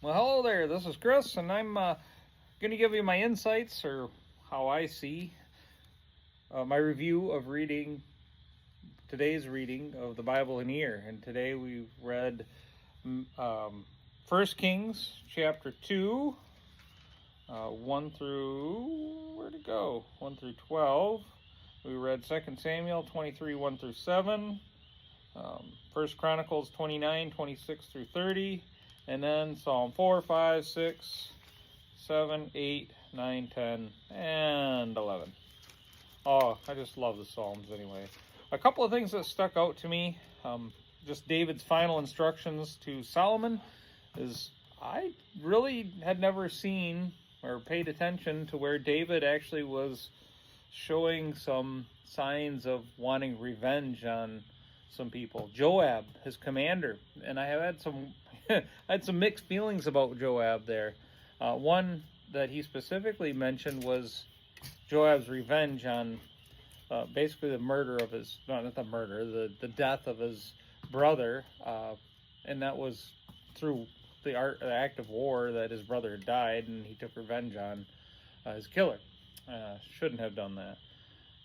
Well, hello there. This is Chris, and I'm going to give you my insights or how I see my review of today's reading of the Bible in a year. And today we read 1 Kings chapter 2, 1 through, where'd it go? 1 through 12. We read 2 Samuel 23, 1 through 7. 1 Chronicles 29, 26 through 30. And then Psalm 4, 5, 6, 7, 8, 9, 10, and 11. Oh, I just love the Psalms anyway. A couple of things that stuck out to me, just David's final instructions to Solomon, is I really had never seen or paid attention to where David actually was showing some signs of wanting revenge on some people. Joab, his commander, and I have had some I had some mixed feelings about Joab there. One that he specifically mentioned was Joab's revenge on basically the murder of his, not the murder, the death of his brother, and that was through the act of war that his brother had died, and he took revenge on his killer. Shouldn't have done that.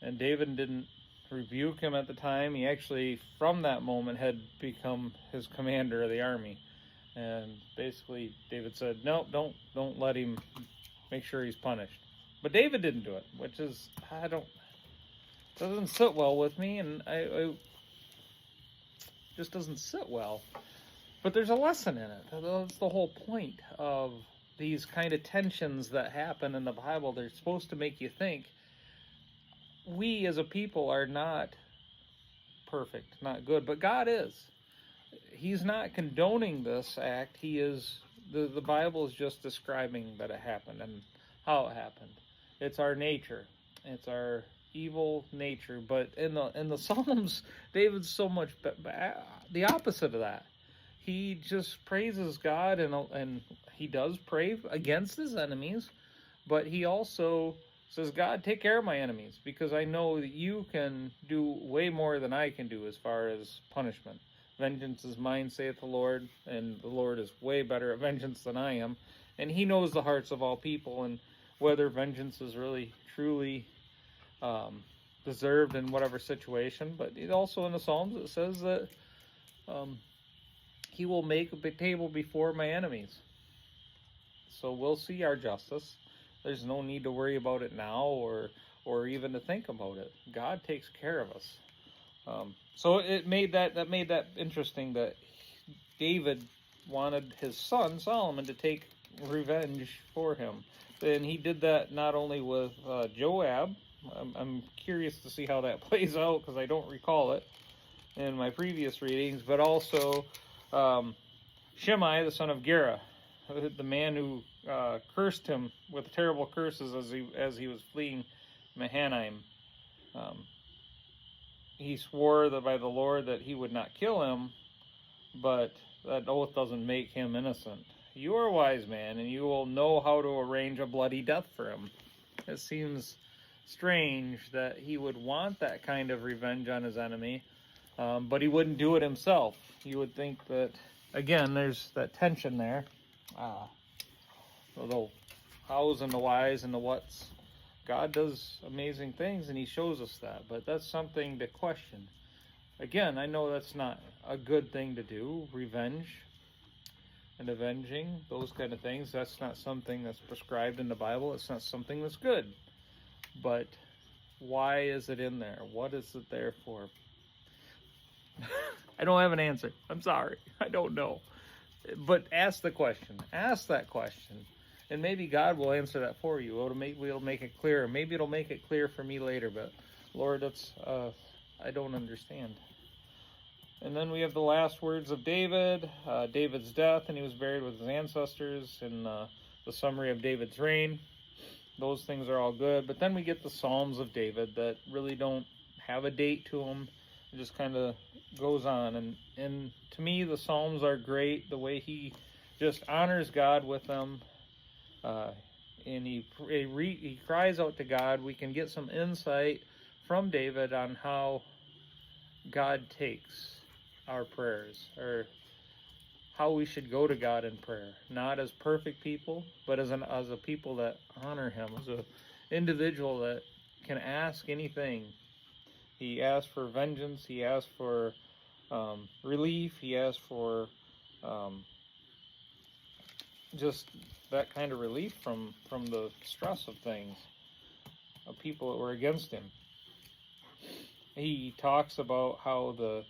And David didn't rebuke him at the time. He actually, from that moment, had become his commander of the army. And basically, David said, "No, don't let him. Make sure he's punished." But David didn't do it, which is doesn't sit well with me, and I just doesn't sit well. But there's a lesson in it. That's the whole point of these kind of tensions that happen in the Bible. They're supposed to make you think. We as a people are not perfect, not good, but God is. He's not condoning this act. He is. The Bible is just describing that it happened and how it happened. It's our nature. It's our evil nature. But in the Psalms, David's so much the opposite of that. He just praises God, and he does pray against his enemies, but he also says, "God, take care of my enemies, because I know that you can do way more than I can do as far as punishment. Vengeance is mine, saith the Lord," and the Lord is way better at vengeance than I am, and he knows the hearts of all people, and whether vengeance is really, truly deserved in whatever situation. But it also in the Psalms, it says that he will make a big table before my enemies. So we'll see our justice. There's no need to worry about it now or even to think about it. God takes care of us. So it made that interesting that David wanted his son Solomon to take revenge for him. And he did that not only with Joab. I'm curious to see how that plays out, because I don't recall it in my previous readings, but also Shimei, the son of Gera, the man who cursed him with terrible curses as he was fleeing Mahanaim. He swore that by the Lord that he would not kill him, but that oath doesn't make him innocent. You are a wise man, and you will know how to arrange a bloody death for him. It seems strange that he would want that kind of revenge on his enemy, but he wouldn't do it himself. You would think that, again, there's that tension there. The hows and the whys and the whats. God does amazing things, and he shows us that, but that's something to question. Again, I know that's not a good thing to do, revenge and avenging, those kind of things. That's not something that's prescribed in the Bible. It's not something that's good. But why is it in there? What is it there for? I don't have an answer. I'm sorry. I don't know. But ask the question. Ask that question. And maybe God will answer that for you. We'll make it clearer. Maybe it'll make it clear for me later. But Lord, I don't understand. And then we have the last words of David, David's death, and he was buried with his ancestors, and the summary of David's reign. Those things are all good. But then we get the Psalms of David that really don't have a date to them. It just kind of goes on. And to me, the Psalms are great, the way he just honors God with them. And he cries out to God. We can get some insight from David on how God takes our prayers, or how we should go to God in prayer, not as perfect people, but as a people that honor Him, as an individual that can ask anything. He asks for vengeance. He asks for relief. He asks for just that kind of relief from the stress of things, of people that were against him. He talks about how the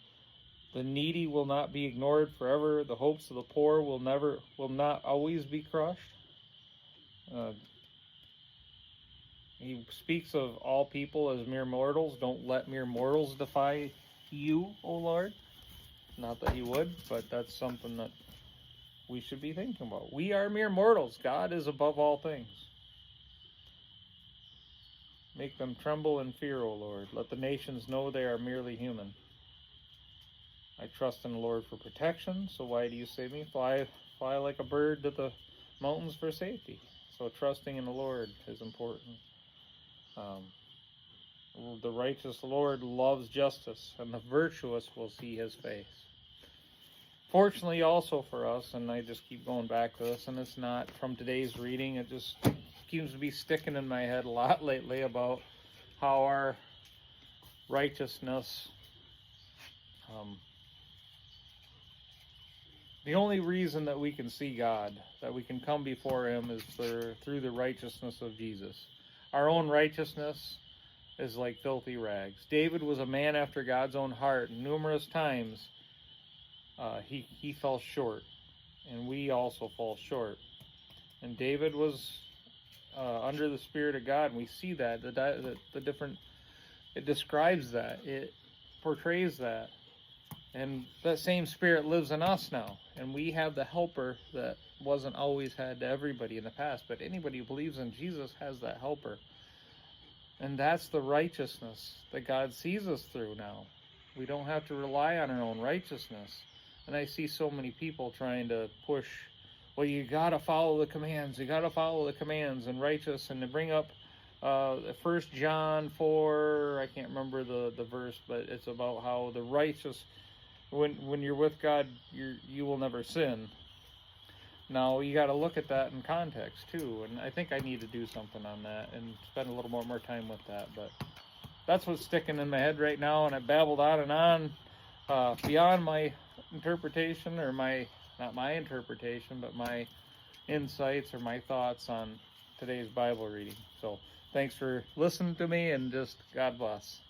needy will not be ignored forever. The hopes of the poor will not always be crushed. He speaks of all people as mere mortals. Don't let mere mortals defy you, O Lord. Not that he would, but that's something that we should be thinking about. We are mere mortals. God is above all things. Make them tremble in fear, O Lord. Let the nations know they are merely human. I trust in the Lord for protection, so why do you say me? Fly like a bird to the mountains for safety. So trusting in the Lord is important. The righteous Lord loves justice, and the virtuous will see his face. Fortunately, also for us, and I just keep going back to this, and it's not from today's reading, it just seems to be sticking in my head a lot lately about how our righteousness, the only reason that we can see God, that we can come before him, is through the righteousness of Jesus. Our own righteousness is like filthy rags. David was a man after God's own heart. Numerous times he fell short, and we also fall short. And David was under the Spirit of God, and we see that the different. It describes that. It portrays that. And that same Spirit lives in us now. And we have the helper that wasn't always had to everybody in the past. But anybody who believes in Jesus has that helper. And that's the righteousness that God sees us through now. We don't have to rely on our own righteousness. And I see so many people trying to push, well, you got to follow the commands. You got to follow the commands and righteous. And to bring up 1 John 4, I can't remember the verse, but it's about how the righteous, when you're with God, you will never sin. Now, you got to look at that in context, too. And I think I need to do something on that and spend a little more time with that. But that's what's sticking in my head right now. And I babbled on and on beyond my interpretation, or not my interpretation, but my insights or my thoughts on today's Bible reading. So thanks for listening to me, and just God bless.